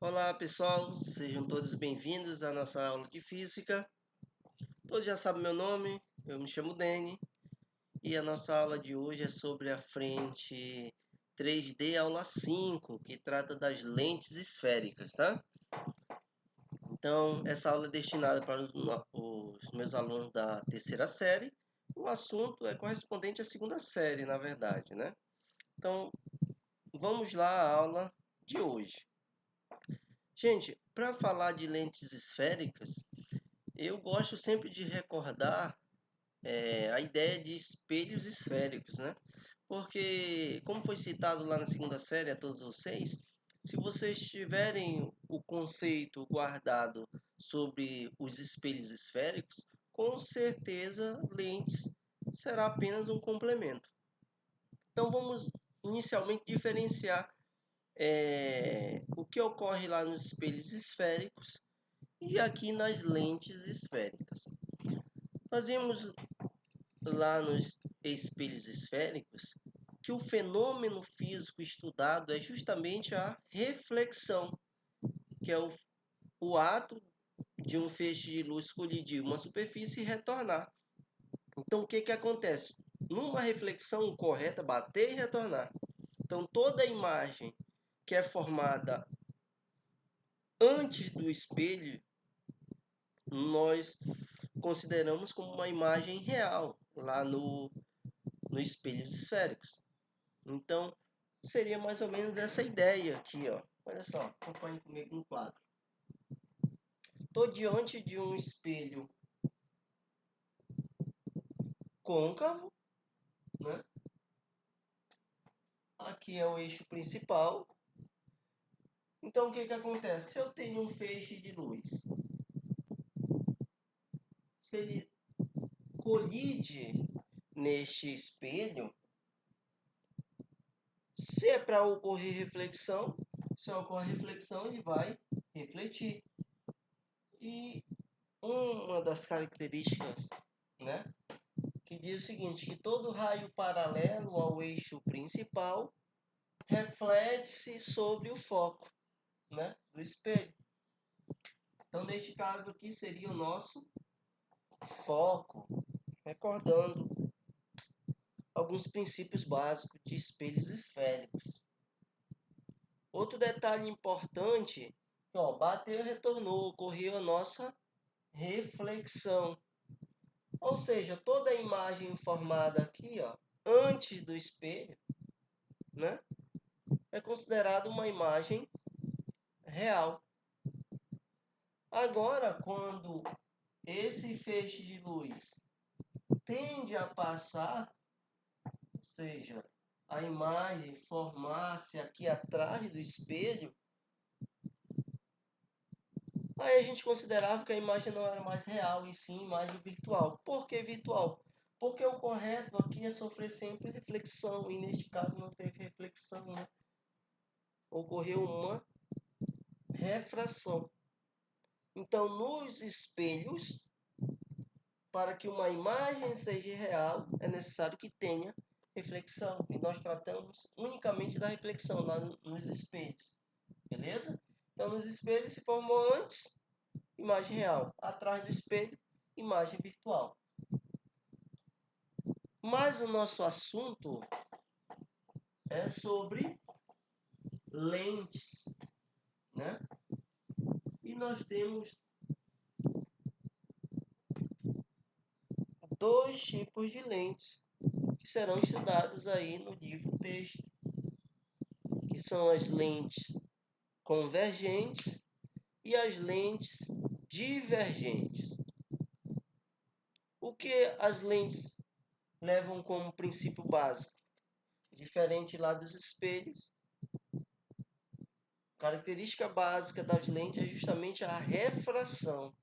Olá pessoal, sejam todos bem-vindos à nossa aula de Física. Todos já sabem meu nome, eu me chamo Deni e a nossa aula de hoje é sobre a frente 3D aula 5, que trata das lentes esféricas, tá? Então, essa aula é destinada para os meus alunos da terceira série. O assunto é correspondente à segunda série, na verdade, né? Então, vamos lá à aula de hoje. Gente, para falar de lentes esféricas, eu gosto sempre de recordar a ideia de espelhos esféricos, né? Porque, como foi citado lá na segunda série a todos vocês, se vocês tiverem o conceito guardado sobre os espelhos esféricos, com certeza lentes será apenas um complemento. Então vamos inicialmente diferenciar o que ocorre lá nos espelhos esféricos e aqui nas lentes esféricas. Nós vimos lá nos espelhos esféricos que o fenômeno físico estudado é justamente a reflexão, que é o ato de um feixe de luz colidir uma superfície e retornar. Então, o que acontece? Numa reflexão correta, bater e retornar. Então, toda a imagem que é formada antes do espelho, nós consideramos como uma imagem real lá no espelhos esféricos. Então, seria mais ou menos essa ideia aqui, ó. Olha só, acompanhe comigo no quadro. Estou diante de um espelho côncavo, né? Aqui é o eixo principal. Então, o que acontece? Se eu tenho um feixe de luz, se ele colide neste espelho, se é para ocorrer reflexão, se ocorre reflexão, ele vai refletir. E uma das características, né, que diz o seguinte, que todo raio paralelo ao eixo principal reflete-se sobre o foco, né, do espelho. Então, neste caso aqui, seria o nosso foco, recordando alguns princípios básicos de espelhos esféricos. Outro detalhe importante, ó, bateu e retornou, ocorreu a nossa reflexão. Ou seja, toda a imagem formada aqui, ó, antes do espelho, né, é considerada uma imagem real. Agora, quando esse feixe de luz tende a passar, ou seja, a imagem formar-se aqui atrás do espelho, aí a gente considerava que a imagem não era mais real, e sim imagem virtual. Por que virtual? Porque o correto aqui é sofrer sempre reflexão, e neste caso não teve reflexão, né? Ocorreu uma refração. Então, nos espelhos, para que uma imagem seja real, é necessário que tenha reflexão. E nós tratamos unicamente da reflexão lá nos espelhos. Beleza? Então, nos espelhos se formou antes, imagem real. Atrás do espelho, imagem virtual. Mas o nosso assunto é sobre lentes, né? E nós temos dois tipos de lentes que serão estudados aí no livro texto, que são as lentes convergentes e as lentes divergentes. O que as lentes levam como princípio básico? Diferente lá dos espelhos, a característica básica das lentes é justamente a refração,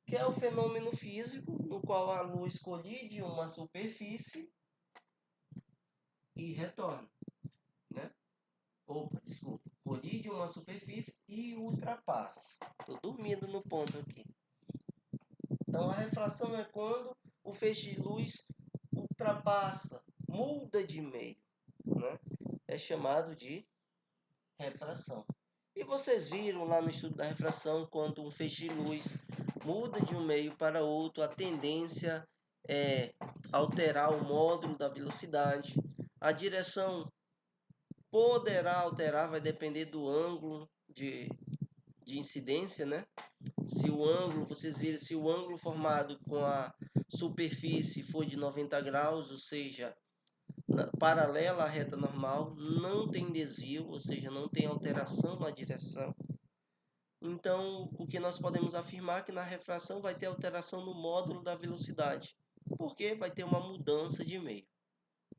que é o fenômeno físico no qual a luz colide uma superfície e retorna, né? Opa, desculpa. Colide uma superfície e ultrapassa. Estou dormindo no ponto aqui. Então, a refração é quando o feixe de luz ultrapassa, muda de meio, né? É chamado de refração. E vocês viram lá no estudo da refração, quando um feixe de luz muda de um meio para outro, a tendência é alterar o módulo da velocidade. A direção poderá alterar, vai depender do ângulo de incidência, né? Se o ângulo, vocês viram, se o ângulo formado com a superfície for de 90 graus, ou seja, paralela à reta normal, não tem desvio, ou seja, não tem alteração na direção. Então, o que nós podemos afirmar é que na refração vai ter alteração no módulo da velocidade, porque vai ter uma mudança de meio.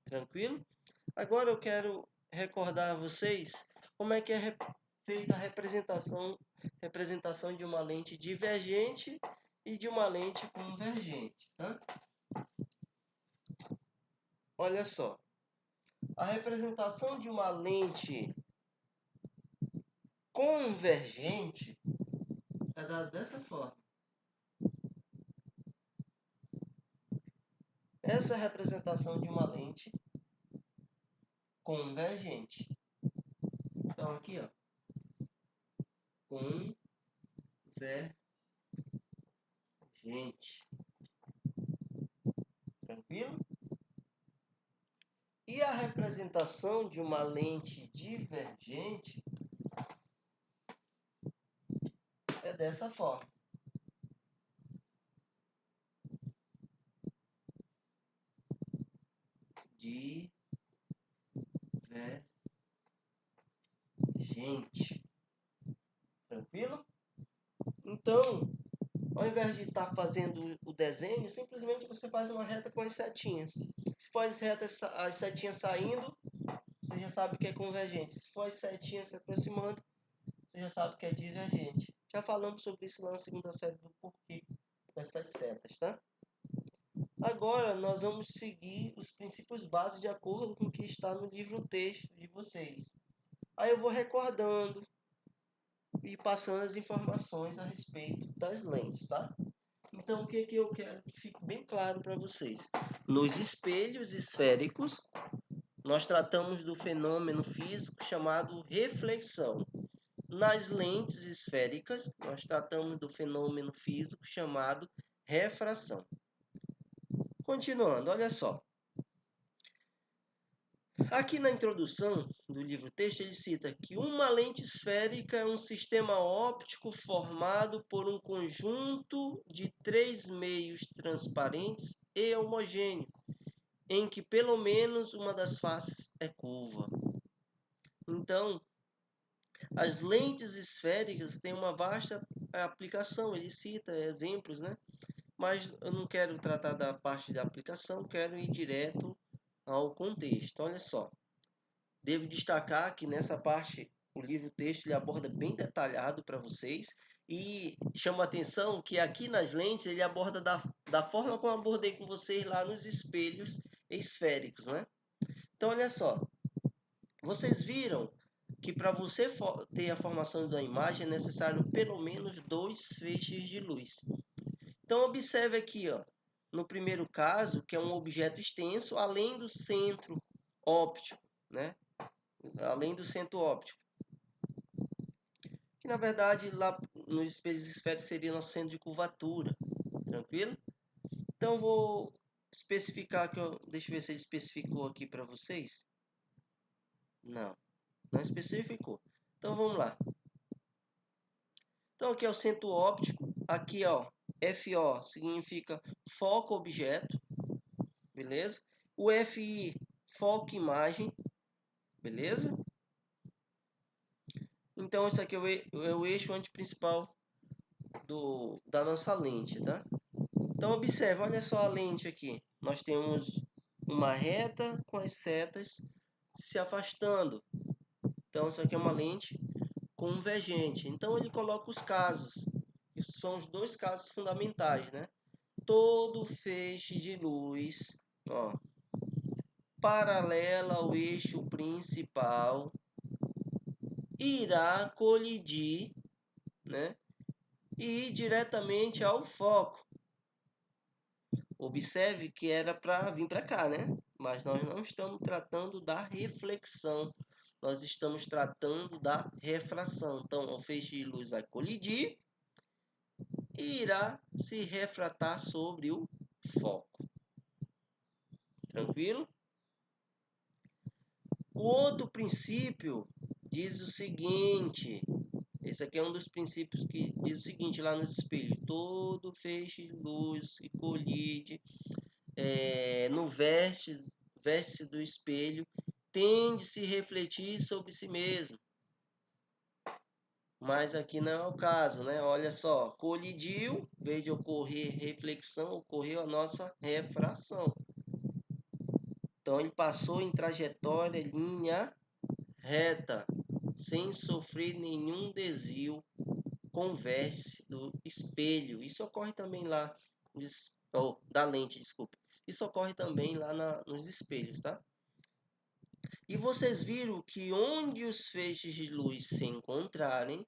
Tranquilo? Agora eu quero recordar a vocês como é que é feita a representação de uma lente divergente e de uma lente convergente. Tá? Olha só, a representação de uma lente convergente é dada dessa forma. Essa é a representação de uma lente convergente. Então aqui, ó, convergente. Tranquilo? E a representação de uma lente divergente é dessa forma. Divergente. Tranquilo? Então, ao invés de estar fazendo o desenho, simplesmente você faz uma reta com as setinhas. Se for as setinhas saindo, você já sabe que é convergente. Se for as setinhas se aproximando, você já sabe que é divergente. Já falamos sobre isso lá na segunda série do porquê dessas setas, tá? Agora nós vamos seguir os princípios básicos de acordo com o que está no livro-texto de vocês. Aí eu vou recordando e passando as informações a respeito das lentes, tá? Então, o que eu quero que fique bem claro para vocês? Nos espelhos esféricos, nós tratamos do fenômeno físico chamado reflexão. Nas lentes esféricas, nós tratamos do fenômeno físico chamado refração. Continuando, olha só. Aqui na introdução do livro-texto, ele cita que uma lente esférica é um sistema óptico formado por um conjunto de três meios transparentes e homogêneo, em que pelo menos uma das faces é curva. Então, as lentes esféricas têm uma vasta aplicação, ele cita exemplos, né? Mas eu não quero tratar da parte da aplicação, quero ir direto ao contexto. Olha só. Devo destacar que nessa parte o livro-texto ele aborda bem detalhado para vocês e chama a atenção que aqui nas lentes ele aborda da forma como abordei com vocês lá nos espelhos esféricos, né? Então, olha só, vocês viram que para você ter a formação da imagem é necessário pelo menos 2 feixes de luz. Então, observe aqui, ó, no primeiro caso, que é um objeto extenso, além do centro óptico, né? Além do centro óptico, que na verdade lá nos espelhos esféricos seria nosso centro de curvatura, tranquilo? Então vou especificar que deixa eu ver se ele especificou aqui para vocês. Não especificou. Então vamos lá. Então aqui é o centro óptico, aqui ó, FO significa foco objeto, beleza? O FI foco imagem, beleza? Então isso aqui é o eixo antiprincipal da nossa lente, tá? Então observe, olha só a lente aqui. Nós temos uma reta com as setas se afastando. Então isso aqui é uma lente convergente. Então ele coloca os casos. Isso são os dois casos fundamentais, né? Todo feixe de luz, ó, paralela ao eixo principal irá colidir, né? E ir diretamente ao foco. Observe que era para vir para cá, né? Mas nós não estamos tratando da reflexão. nós estamos tratando da refração. Então, o feixe de luz vai colidir e irá se refratar sobre o foco. Tranquilo? O outro princípio diz o seguinte, esse aqui é um dos princípios que diz o seguinte lá nos espelhos: todo feixe de luz que colide no vértice do espelho tende a se refletir sobre si mesmo. Mas aqui não é o caso, né? Olha só, colidiu, em vez de ocorrer reflexão, ocorreu a nossa refração. Então ele passou em trajetória linha reta, sem sofrer nenhum desvio com o vértice do espelho. Isso ocorre também lá, da lente, desculpa. Isso ocorre também lá nos espelhos, tá? E vocês viram que onde os feixes de luz se encontrarem,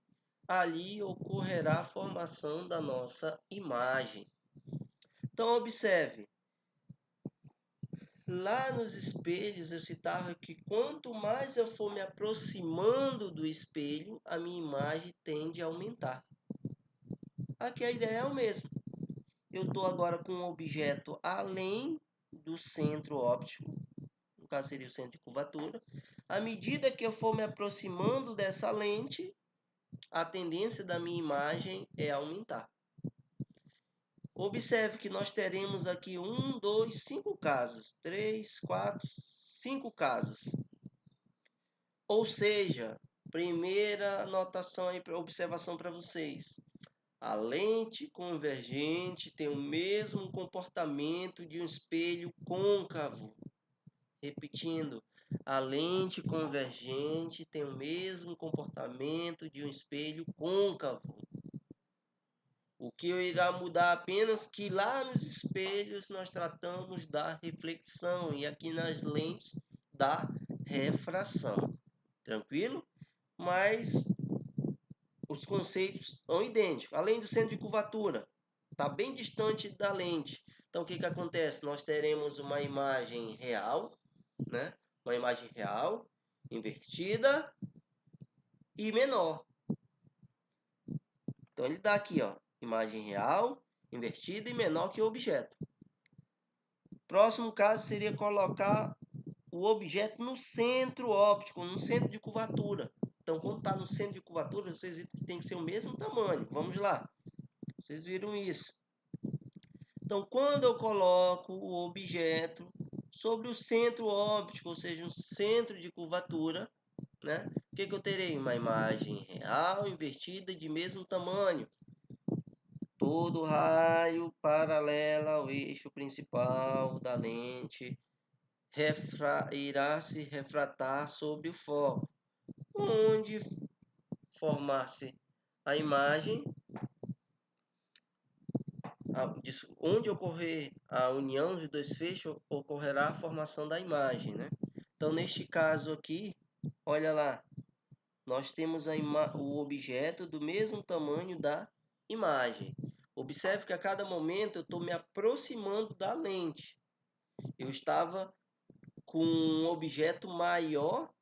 ali ocorrerá a formação da nossa imagem. Então, observe. Lá nos espelhos eu citava que quanto mais eu for me aproximando do espelho, a minha imagem tende a aumentar. Aqui a ideia é o mesmo. Eu estou agora com um objeto além do centro óptico, no caso seria o centro de curvatura. À medida que eu for me aproximando dessa lente, a tendência da minha imagem é aumentar. Observe que nós teremos aqui 1, 2, 5 casos. 3, 4, 5 casos. Ou seja, primeira anotação aí, observação para vocês. A lente convergente tem o mesmo comportamento de um espelho côncavo. Repetindo, a lente convergente tem o mesmo comportamento de um espelho côncavo. O que irá mudar apenas que lá nos espelhos nós tratamos da reflexão e aqui nas lentes da refração. Tranquilo? Mas os conceitos são idênticos. Além do centro de curvatura, está bem distante da lente. Então, o que acontece? Nós teremos uma imagem real, né? Uma imagem real, invertida e menor. Então, ele dá aqui, ó, imagem real, invertida e menor que o objeto. Próximo caso seria colocar o objeto no centro óptico, no centro de curvatura. Então, quando está no centro de curvatura, vocês viram que tem que ser o mesmo tamanho. Vamos lá. Vocês viram isso. Então, quando eu coloco o objeto sobre o centro óptico, ou seja, um centro de curvatura, né? O que eu terei? Uma imagem real, invertida, de mesmo tamanho. Todo raio paralelo ao eixo principal da lente irá se refratar sobre o foco, onde formar-se a imagem, onde ocorrer a união de dois feixes, ocorrerá a formação da imagem, né? Então, neste caso aqui, olha lá, nós temos o objeto do mesmo tamanho da imagem. Observe que a cada momento eu estou me aproximando da lente. Eu estava com um objeto maior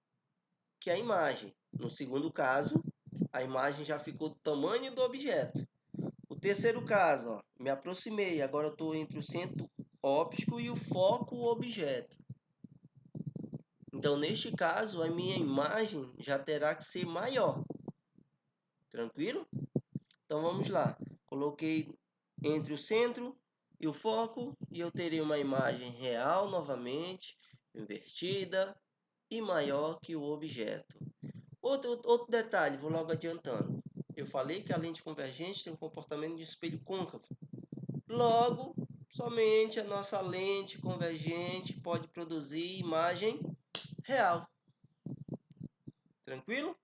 que a imagem. No segundo caso, a imagem já ficou do tamanho do objeto. O terceiro caso, ó, me aproximei. Agora eu estou entre o centro óptico e o foco objeto. Então, neste caso, a minha imagem já terá que ser maior. Tranquilo? Então, vamos lá. Coloquei entre o centro e o foco e eu terei uma imagem real novamente, invertida e maior que o objeto. Outro detalhe, vou logo adiantando. Eu falei que a lente convergente tem um comportamento de espelho côncavo. Logo, somente a nossa lente convergente pode produzir imagem real. Tranquilo?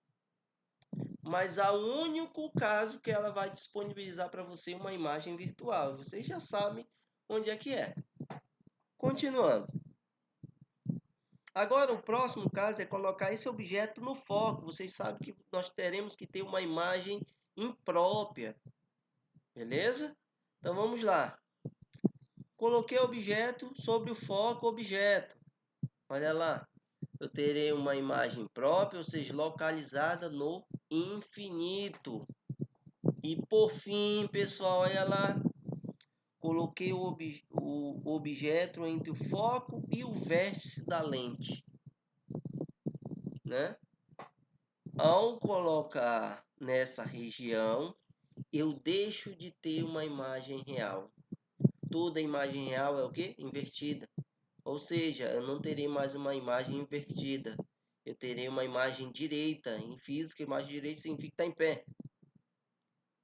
Mas há um único caso que ela vai disponibilizar para você uma imagem virtual. Vocês já sabem onde é que é. Continuando. Agora, o próximo caso é colocar esse objeto no foco. Vocês sabem que nós teremos que ter uma imagem imprópria. Beleza? Então, vamos lá. Coloquei o objeto sobre o foco objeto. Olha lá. eu terei uma imagem própria, ou seja, localizada no infinito. E por fim, pessoal, olha lá, coloquei o objeto entre o foco e o vértice da lente, né? Ao colocar nessa região, eu deixo de ter uma imagem real. Toda imagem real é o quê? Invertida. Ou seja, eu não terei mais uma imagem invertida. Eu terei uma imagem direita. Em física, imagem direita significa que está em pé.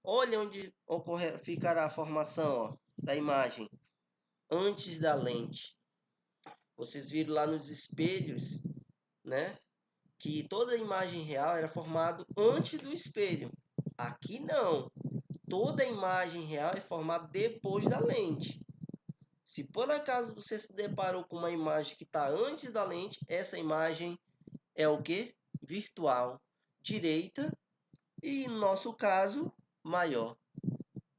Olha onde ficará a formação, ó, da imagem antes da lente. Vocês viram lá nos espelhos, né? Que toda a imagem real era formada antes do espelho. Aqui não. Toda a imagem real é formada depois da lente. Se por acaso você se deparou com uma imagem que está antes da lente, essa imagem é o que? Virtual, direita e, no nosso caso, maior,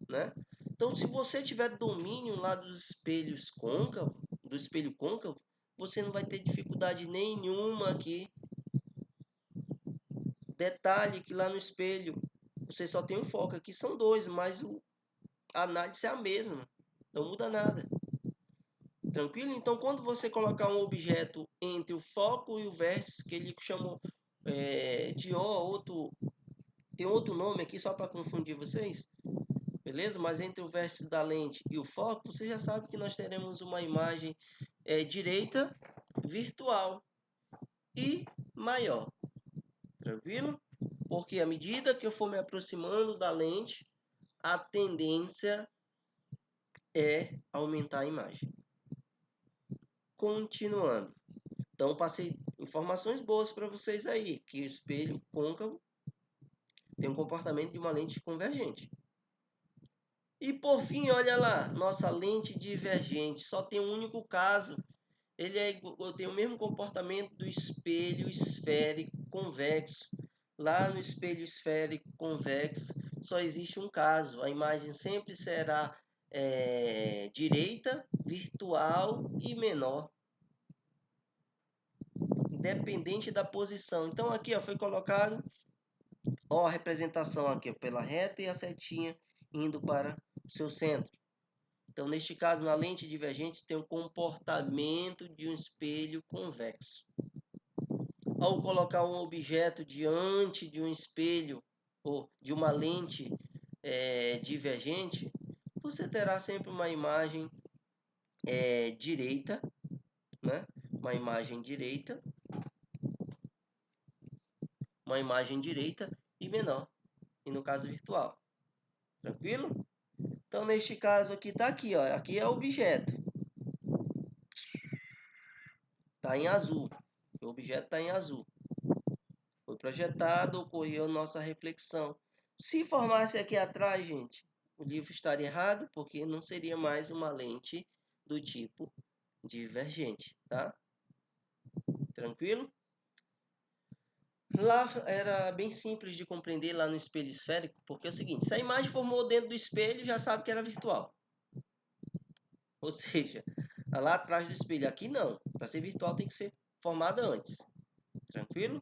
né? Então, se você tiver domínio lá dos espelhos côncavo, do espelho côncavo, você não vai ter dificuldade nenhuma aqui. Detalhe que lá no espelho você só tem um foco, aqui são dois, mas a análise é a mesma, não muda nada. Tranquilo? Então, quando você colocar um objeto entre o foco e o vértice, que ele chamou de tem outro nome aqui só para confundir vocês, beleza? Mas entre o vértice da lente e o foco, você já sabe que nós teremos uma imagem direita, virtual e maior. Tranquilo? Porque à medida que eu for me aproximando da lente, a tendência é aumentar a imagem. Continuando. Então, passei informações boas para vocês aí, que o espelho côncavo tem um comportamento de uma lente convergente. E por fim, olha lá, nossa lente divergente, só tem um único caso. Ele tem o mesmo comportamento do espelho esférico convexo. Lá no espelho esférico convexo, só existe um caso. A imagem sempre será direita, virtual e menor, independente da posição. Então aqui ó, foi colocado a representação aqui ó, pela reta e a setinha indo para o seu centro. Então neste caso, na lente divergente, tem um comportamento de um espelho convexo. Ao colocar um objeto diante de um espelho ou de uma lente divergente, você terá sempre uma imagem direita, né? Uma imagem direita e menor, e no caso virtual. Tranquilo? Então neste caso aqui está aqui, ó, aqui é o objeto. Está em azul. O objeto está em azul. Foi projetado, ocorreu nossa reflexão. Se formasse aqui atrás, gente, o livro estaria errado, porque não seria mais uma lente do tipo divergente, tá? Tranquilo? Lá era bem simples de compreender lá no espelho esférico, porque é o seguinte, se a imagem formou dentro do espelho, já sabe que era virtual. Ou seja, lá atrás do espelho. Aqui não. Para ser virtual tem que ser formada antes. Tranquilo?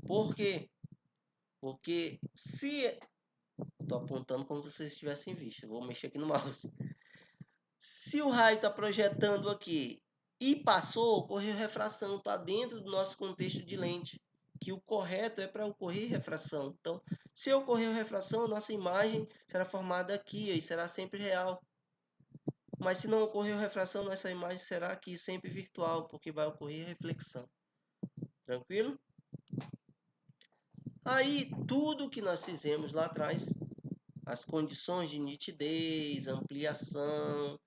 Por quê? Porque se... Estou apontando como se vocês tivessem visto. Vou mexer aqui no mouse. Se o raio está projetando aqui e passou, ocorreu refração. Está dentro do nosso contexto de lente. Que o correto é para ocorrer refração. Então, se ocorreu refração, a nossa imagem será formada aqui e será sempre real. Mas se não ocorreu refração, nossa imagem será aqui sempre virtual, porque vai ocorrer reflexão. Tranquilo? Aí, tudo que nós fizemos lá atrás, as condições de nitidez, ampliação,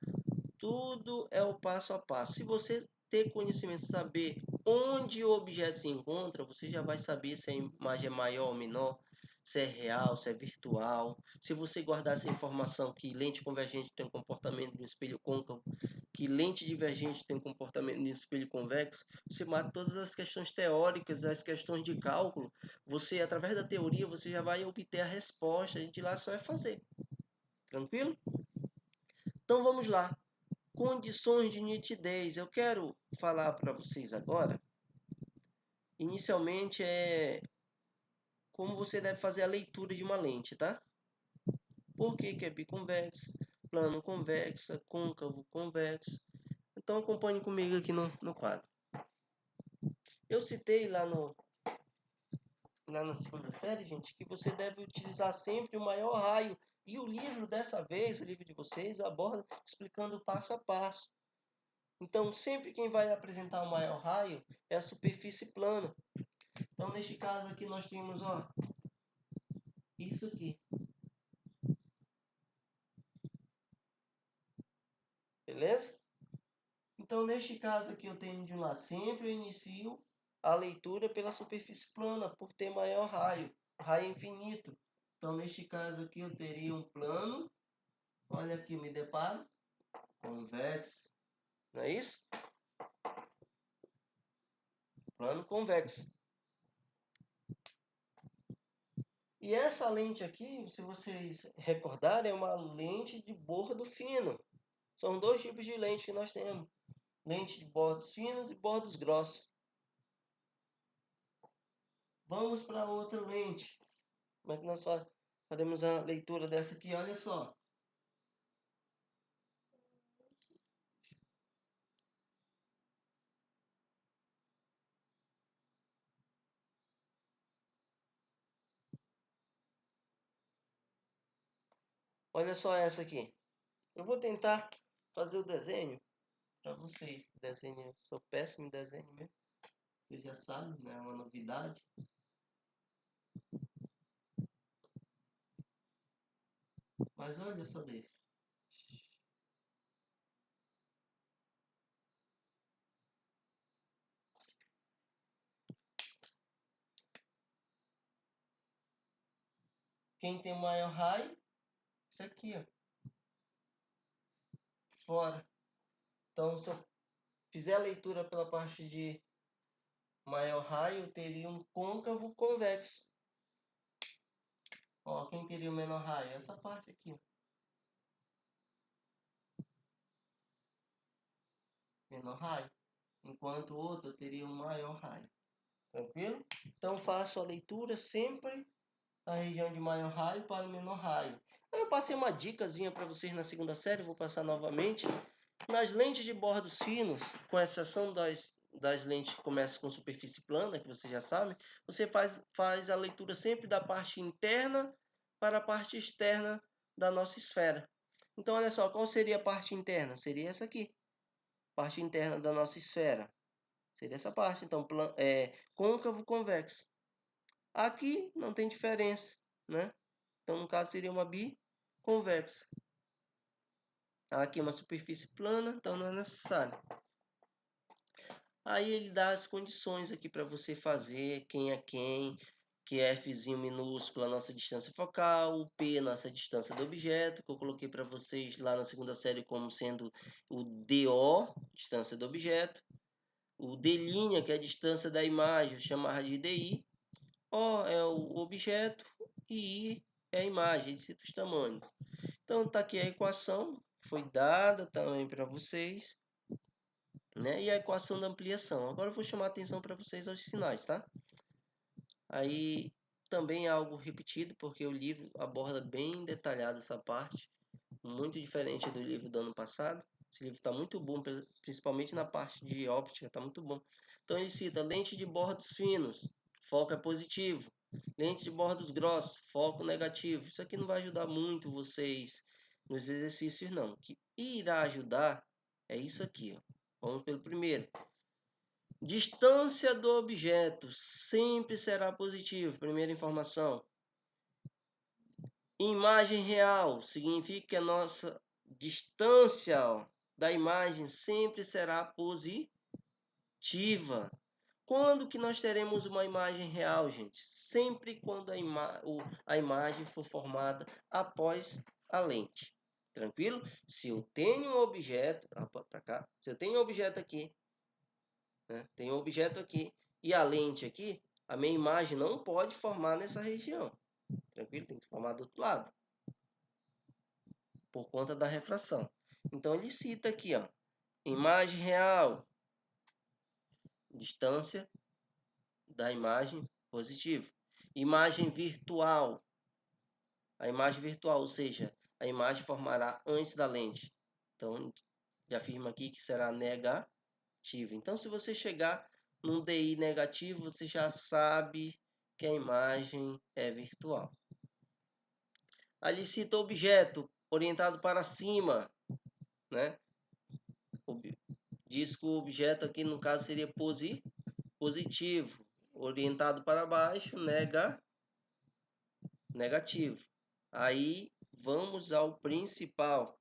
tudo é o passo a passo. Se você ter conhecimento, saber onde o objeto se encontra, você já vai saber se a imagem é maior ou menor, se é real, se é virtual. Se você guardar essa informação que lente convergente tem um comportamento de um espelho côncavo, que lente divergente tem um comportamento de um espelho convexo, você mata todas as questões teóricas, as questões de cálculo, você, através da teoria, você já vai obter a resposta, e de lá só é fazer. Tranquilo? Então vamos lá. Condições de nitidez. Eu quero falar para vocês agora inicialmente é como você deve fazer a leitura de uma lente, tá? Por que que é biconvexa, plano convexa, côncavo convexo? Então acompanhe comigo aqui no quadro. Eu citei lá na segunda série, gente, que você deve utilizar sempre o maior raio. E o livro dessa vez, o livro de vocês, aborda explicando passo a passo. Então, sempre quem vai apresentar o maior raio é a superfície plana. Então, neste caso aqui, nós temos, ó, isso aqui. Beleza? Então, neste caso aqui, eu tenho de um lado, sempre eu inicio a leitura pela superfície plana, por ter maior raio, raio infinito. Então, neste caso aqui, eu teria um plano. Olha aqui, me deparo. Convexo. Não é isso? Plano convexo. E essa lente aqui, se vocês recordarem, é uma lente de bordo fino. São dois tipos de lente que nós temos. Lente de bordos finos e bordos grossos. Vamos para outra lente. Como é que nós faremos a leitura dessa aqui? Olha só. Olha só essa aqui. Eu vou tentar fazer o desenho para vocês. Desenho, eu sou péssimo em desenho mesmo. Vocês já sabem, né? É uma novidade. Mas olha só desse. Quem tem maior raio? Isso aqui, ó. Fora. Então, se eu fizer a leitura pela parte de maior raio, eu teria um côncavo convexo. Ó, quem teria o menor raio? Essa parte aqui, ó. Menor raio. Enquanto o outro teria um maior raio. Tranquilo? Então, faço a leitura sempre na região de maior raio para o menor raio. Eu passei uma dicasinha para vocês na segunda série, vou passar novamente. Nas lentes de bordos finos, com exceção das lentes que começam com superfície plana, que você já sabe, você faz a leitura sempre da parte interna para a parte externa da nossa esfera. Então, olha só, qual seria a parte interna? Seria essa aqui, parte interna da nossa esfera. Seria essa parte, então, côncavo convexo. Aqui não tem diferença, né? Então, no caso, seria uma biconvexa. Aqui é uma superfície plana, então não é necessário. Aí ele dá as condições aqui para você fazer quem é quem, que é Fzinho minúsculo a nossa distância focal, o P nossa distância do objeto, que eu coloquei para vocês lá na segunda série como sendo o DO, distância do objeto, o D', que é a distância da imagem, eu chamava de DI, O é o objeto e I é a imagem, ele cita os tamanhos. Então está aqui a equação, foi dada também para vocês, né? E a equação da ampliação. Agora eu vou chamar a atenção para vocês aos sinais, tá? Aí também é algo repetido, porque o livro aborda bem detalhado essa parte, muito diferente do livro do ano passado. Esse livro está muito bom, principalmente na parte de óptica, está muito bom. Então ele cita lente de bordos finos, foco é positivo. Lente de bordos grossos, foco negativo. Isso aqui não vai ajudar muito vocês nos exercícios, não. O que irá ajudar é isso aqui, ó. Vamos pelo primeiro. Distância do objeto sempre será positivo. Primeira informação. Imagem real significa que a nossa distância, ó, da imagem sempre será positiva. Quando que nós teremos uma imagem real, gente? Sempre quando a imagem for formada após a lente. Tranquilo? Se eu tenho um objeto, para cá, se eu tenho um objeto aqui, né? Tem um objeto aqui e a lente aqui, a minha imagem não pode formar nessa região. Tranquilo? Tem que formar do outro lado. Por conta da refração. Então ele cita aqui, ó, imagem real, distância da imagem positiva. Imagem virtual. A imagem virtual, ou seja, a imagem formará antes da lente. Então, já afirma aqui que será negativa. Então, se você chegar num DI negativo, você já sabe que a imagem é virtual. Ali cita objeto orientado para cima, né? Diz que o objeto aqui no caso seria positivo, orientado para baixo, negativo. Aí vamos ao principal.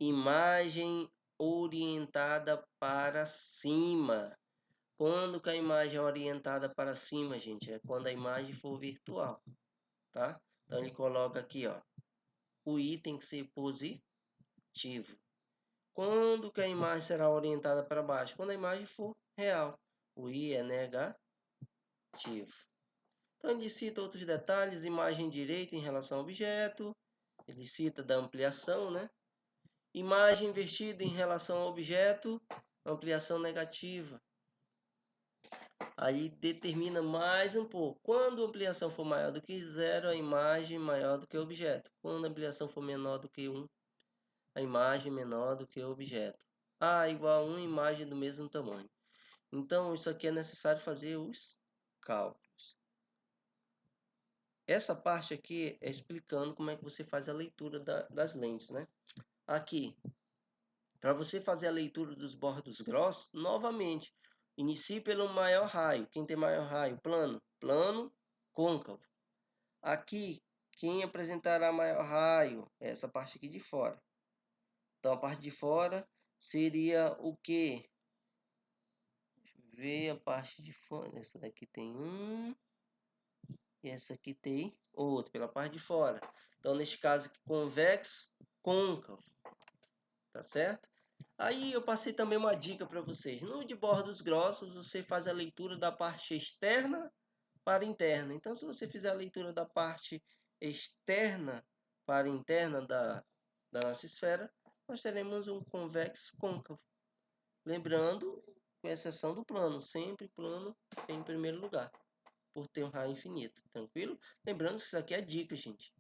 Imagem orientada para cima. Quando que a imagem é orientada para cima, gente? É quando a imagem for virtual, tá? Então ele coloca aqui, ó, o I tem que ser positivo. Quando que a imagem será orientada para baixo? Quando a imagem for real. O I é negativo. Então ele cita outros detalhes, imagem direita em relação ao objeto. Ele cita da ampliação, né? Imagem invertida em relação ao objeto, ampliação negativa. Aí determina mais um pouco. Quando a ampliação for maior do que 0, a imagem maior do que o objeto. Quando a ampliação for menor do que 1, a imagem menor do que o objeto. A igual a 1, imagem do mesmo tamanho. Então, isso aqui é necessário fazer os cálculos. Essa parte aqui é explicando como é que você faz a leitura das lentes, né? Aqui, para você fazer a leitura dos bordos grossos, novamente, inicie pelo maior raio. Quem tem maior raio? Plano. Plano, côncavo. Aqui, quem apresentará maior raio? É essa parte aqui de fora. Então, a parte de fora seria o quê? Deixa eu ver a parte de fora. Essa daqui tem um. E essa aqui tem outro, pela parte de fora. Então, neste caso aqui, convexo, côncavo. Tá certo? Aí eu passei também uma dica para vocês. No de bordos grossos, você faz a leitura da parte externa para interna. Então, se você fizer a leitura da parte externa para interna da nossa esfera, nós teremos um convexo côncavo. Lembrando, com exceção do plano, sempre plano em primeiro lugar, por ter um raio infinito. Tranquilo? Lembrando que isso aqui é dica, gente.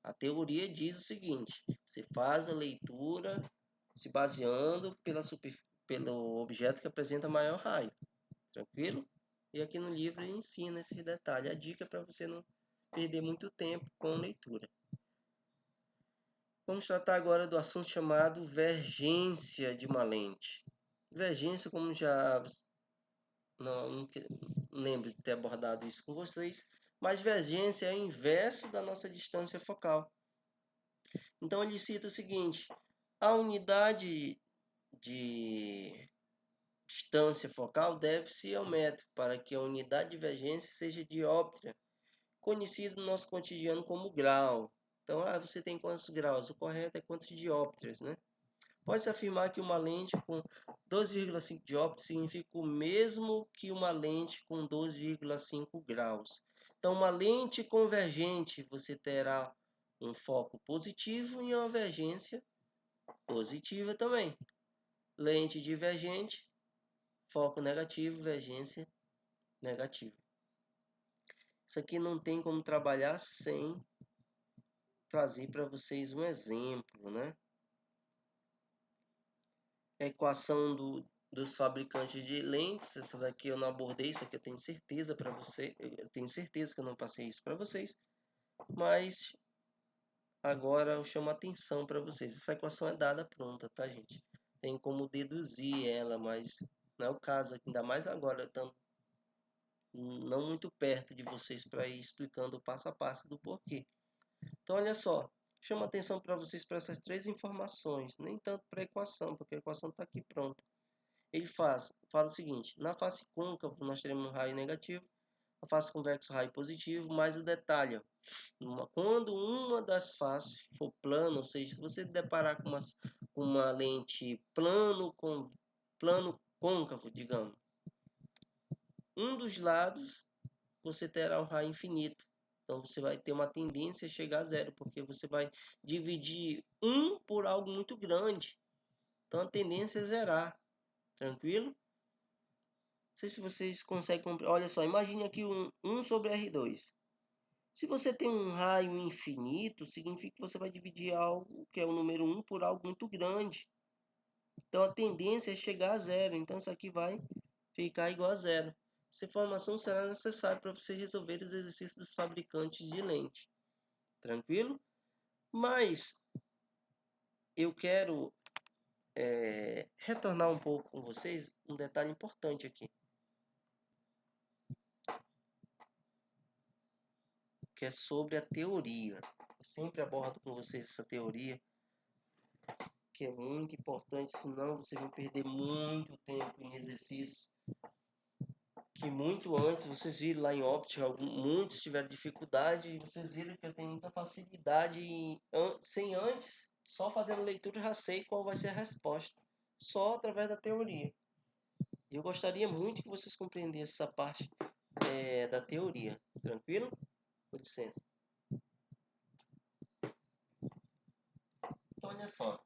A teoria diz o seguinte: você faz a leitura se baseando pelo objeto que apresenta maior raio. Tranquilo? E aqui no livro ele ensina esse detalhe. A dica é para você não perder muito tempo com leitura. Vamos tratar agora do assunto chamado vergência de uma lente. Vergência, como já não lembro de ter abordado isso com vocês, mas vergência é o inverso da nossa distância focal. Então ele cita o seguinte: a unidade de distância focal deve-se ao metro, para que a unidade de divergência seja dióptria, conhecido no nosso cotidiano como grau. Então, você tem quantos graus? O correto é quantos dióptrias, né? Pode-se afirmar que uma lente com 12,5 dióptrias significa o mesmo que uma lente com 12,5 graus. Então, uma lente convergente, você terá um foco positivo e uma vergência positiva também. Lente divergente, foco negativo, vergência negativa. Isso aqui não tem como trabalhar sem trazer para vocês um exemplo, né? A equação dos fabricantes de lentes, essa daqui eu não abordei, isso aqui eu tenho certeza para você, eu tenho certeza que eu não passei isso para vocês, mas agora eu chamo a atenção para vocês. Essa equação é dada pronta, tá, gente? Tem como deduzir ela, mas não é o caso, ainda mais agora, estando não muito perto de vocês para ir explicando o passo a passo do porquê. Então, olha só, chama atenção para vocês para essas três informações, nem tanto para a equação, porque a equação está aqui pronta. Ele fala o seguinte: na face côncava nós teremos um raio negativo, na face convexa raio positivo, mas o detalhe, quando uma das faces for plana, ou seja, se você deparar com uma lente plano côncavo, digamos, um dos lados você terá um raio infinito. Então você vai ter uma tendência a chegar a zero, porque você vai dividir 1 por algo muito grande. Então a tendência é zerar. Tranquilo? sei se vocês conseguem compreender. Olha só, imagine aqui 1 sobre R2. Se você tem um raio infinito, significa que você vai dividir algo que é o número 1 por algo muito grande. Então a tendência é chegar a zero. Então isso aqui vai ficar igual a zero. Essa informação será necessária para você resolver os exercícios dos fabricantes de lente. Tranquilo? Mas eu quero retornar um pouco com vocês um detalhe importante aqui, que é sobre a teoria. Eu sempre abordo com vocês essa teoria, que é muito importante, senão vocês vão perder muito tempo em exercícios que muito antes, vocês viram lá em óptica, muitos tiveram dificuldade, e vocês viram que eu tenho muita facilidade sem antes, só fazendo leitura já sei qual vai ser a resposta, só através da teoria. Eu gostaria muito que vocês compreendessem essa parte da teoria, tranquilo? Com licença. Então, olha só.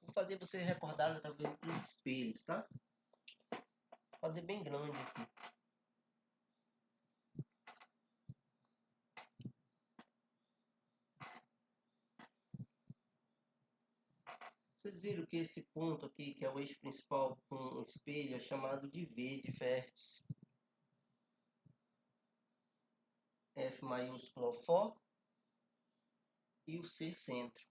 Vou fazer vocês recordarem através dos espelhos, tá? Vou fazer bem grande aqui. Vocês viram que esse ponto aqui, que é o eixo principal com o espelho, é chamado de V, de vértice. F maiúsculo é o foco e o C centro.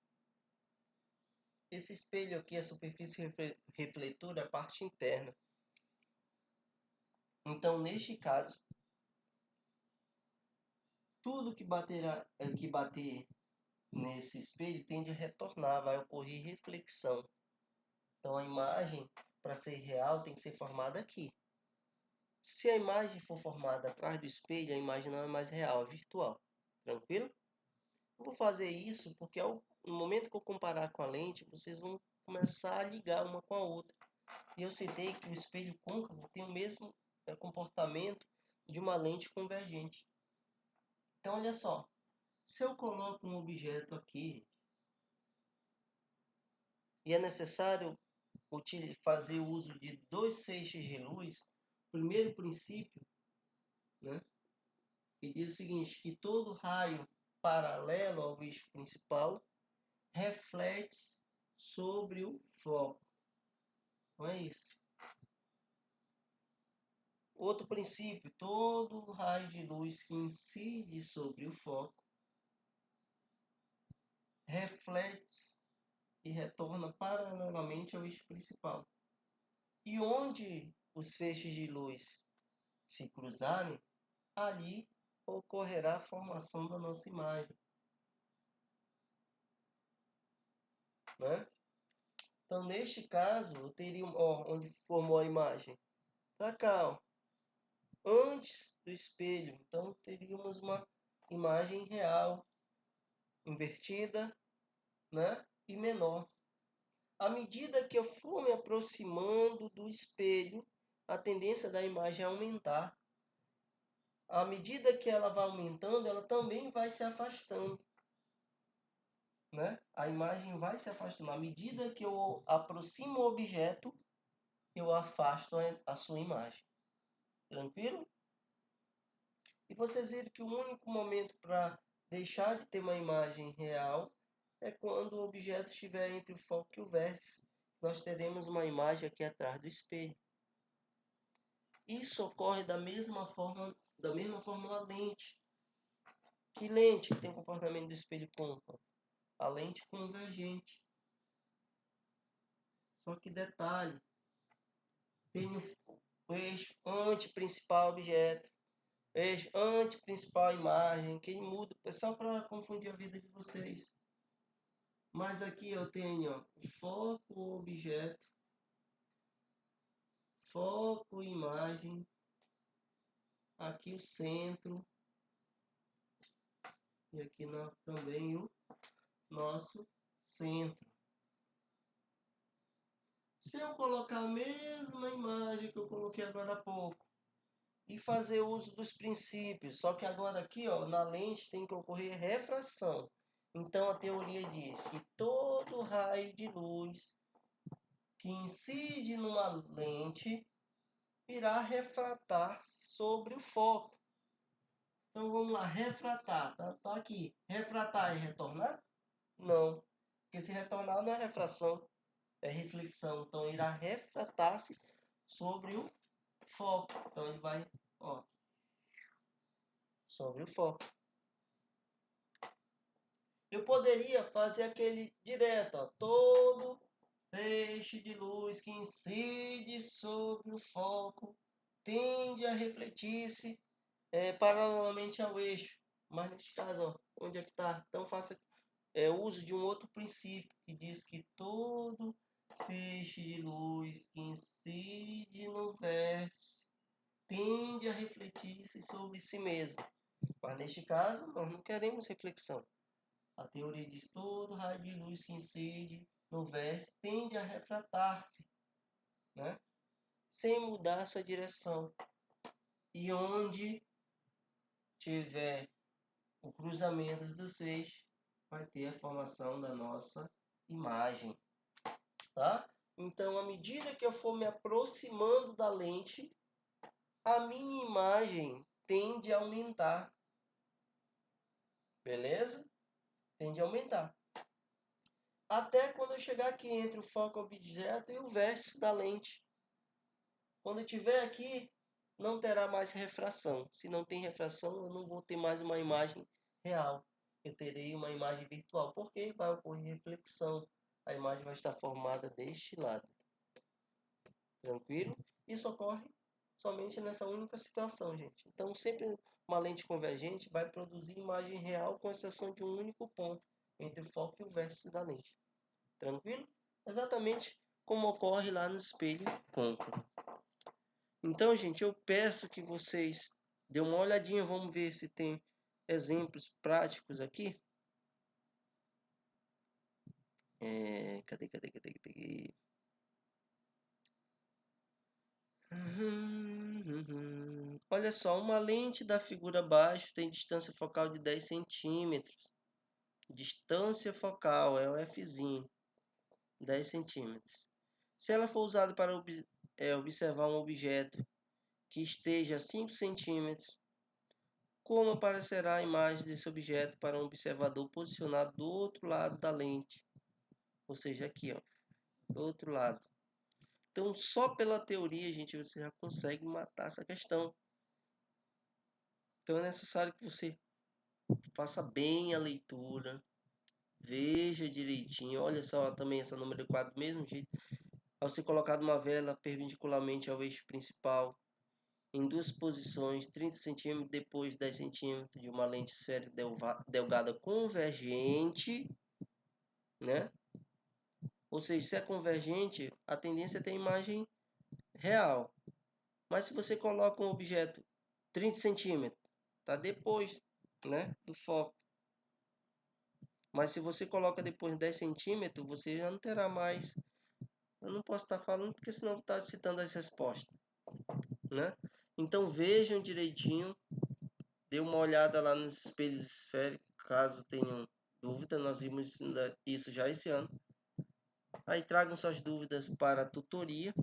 Esse espelho aqui, a superfície refletora, é a parte interna. Então, neste caso, tudo que bater nesse espelho tende a retornar, vai ocorrer reflexão. Então, a imagem, para ser real, tem que ser formada aqui. Se a imagem for formada atrás do espelho, a imagem não é mais real, é virtual. Tranquilo? Eu vou fazer isso porque no momento que eu comparar com a lente, vocês vão começar a ligar uma com a outra. E eu citei que o espelho côncavo tem o mesmo comportamento de uma lente convergente. Então, olha só. Se eu coloco um objeto aqui e é necessário fazer o uso de 2 feixes de luz, o primeiro princípio, né, que diz o seguinte, que todo raio paralelo ao eixo principal reflete sobre o foco. Não é isso? Outro princípio, todo raio de luz que incide sobre o foco reflete e retorna paralelamente ao eixo principal. E onde os feixes de luz se cruzarem, ali ocorrerá a formação da nossa imagem. Né? Então, neste caso, eu teria onde formou a imagem. Para cá, ó, antes do espelho. Então, teríamos uma imagem real, invertida, né? E menor. À medida que eu for me aproximando do espelho, a tendência da imagem é aumentar. À medida que ela vai aumentando, ela também vai se afastando. Né? A imagem vai se afastando. À medida que eu aproximo o objeto, eu afasto a sua imagem. Tranquilo? E vocês viram que o único momento para deixar de ter uma imagem real é quando o objeto estiver entre o foco e o vértice. Nós teremos uma imagem aqui atrás do espelho. Isso ocorre da mesma forma na lente. Que lente tem o comportamento do espelho côncavo? A lente convergente. Só que detalhe, tem o eixo anti-principal objeto, eixo anti-principal imagem, que muda, é só para confundir a vida de vocês. Mas aqui eu tenho ó, foco objeto, foco imagem, aqui o centro, e aqui também o nosso centro. Se eu colocar a mesma imagem que eu coloquei agora há pouco e fazer uso dos princípios, só que agora aqui ó, na lente tem que ocorrer refração. Então a teoria diz que todo raio de luz que incide numa lente irá refratar sobre o foco. Então vamos lá, refratar. Tá aqui. Refratar e retornar? Não. Porque se retornar não é refração, é reflexão. Então irá refratar-se sobre o foco. Então ele vai, ó, sobre o foco. Eu poderia fazer aquele direto, ó, todo feixe de luz que incide sobre o foco tende a refletir-se paralelamente ao eixo. Mas neste caso, ó, onde é que está? Então faça uso de um outro princípio que diz que todo feixe de luz que incide no vértice tende a refletir-se sobre si mesmo. Mas neste caso, nós não queremos reflexão. A teoria diz que todo raio de luz que incide no vértice tende a refratar-se, né? Sem mudar sua direção. E onde tiver o cruzamento dos eixos, vai ter a formação da nossa imagem, tá? Então, à medida que eu for me aproximando da lente, a minha imagem tende a aumentar, beleza? Tende a aumentar. Até quando eu chegar aqui entre o foco objeto e o vértice da lente. Quando eu estiver aqui, não terá mais refração. Se não tem refração, eu não vou ter mais uma imagem real. Eu terei uma imagem virtual, porque vai ocorrer reflexão. A imagem vai estar formada deste lado. Tranquilo? Isso ocorre somente nessa única situação, gente. Então, sempre uma lente convergente vai produzir imagem real com exceção de um único ponto entre o foco e o vértice da lente. Tranquilo? Exatamente como ocorre lá no espelho côncavo. Então, gente, eu peço que vocês dêem uma olhadinha. Vamos ver se tem exemplos práticos aqui. Cadê? Olha só, uma lente da figura abaixo tem distância focal de 10 centímetros. Distância focal é o Fzinho, 10 centímetros. Se ela for usada para observar um objeto que esteja a 5 centímetros, como aparecerá a imagem desse objeto para um observador posicionado do outro lado da lente? Ou seja, aqui, ó, do outro lado. Então, só pela teoria, gente, você já consegue matar essa questão. Então, é necessário que você faça bem a leitura, veja direitinho. Olha só também essa número 4 do mesmo jeito. Ao ser colocado uma vela perpendicularmente ao eixo principal, em duas posições, 30 cm depois 10 cm de uma lente esférica delgada convergente, né? Ou seja, se é convergente, a tendência é ter imagem real. Mas se você coloca um objeto 30 cm, tá depois, né, do foco. Mas se você coloca depois 10 cm, você já não terá mais. Eu não posso estar falando porque senão está citando as respostas, né? Então vejam direitinho, dê uma olhada lá nos espelhos esféricos, caso tenham dúvida. Nós vimos isso já esse ano. Aí tragam suas dúvidas para a tutoria,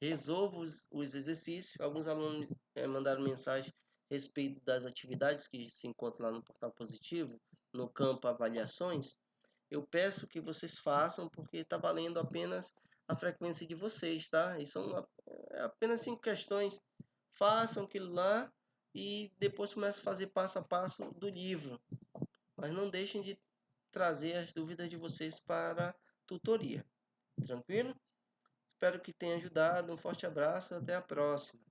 resolvam os exercícios. Alguns alunos mandaram mensagem a respeito das atividades que se encontram lá no Portal Positivo, no campo avaliações. Eu peço que vocês façam, porque está valendo apenas a frequência de vocês, tá? E são apenas 5 questões. Façam aquilo lá e depois comece a fazer passo a passo do livro. Mas não deixem de trazer as dúvidas de vocês para a tutoria. Tranquilo? Espero que tenha ajudado. Um forte abraço e até a próxima.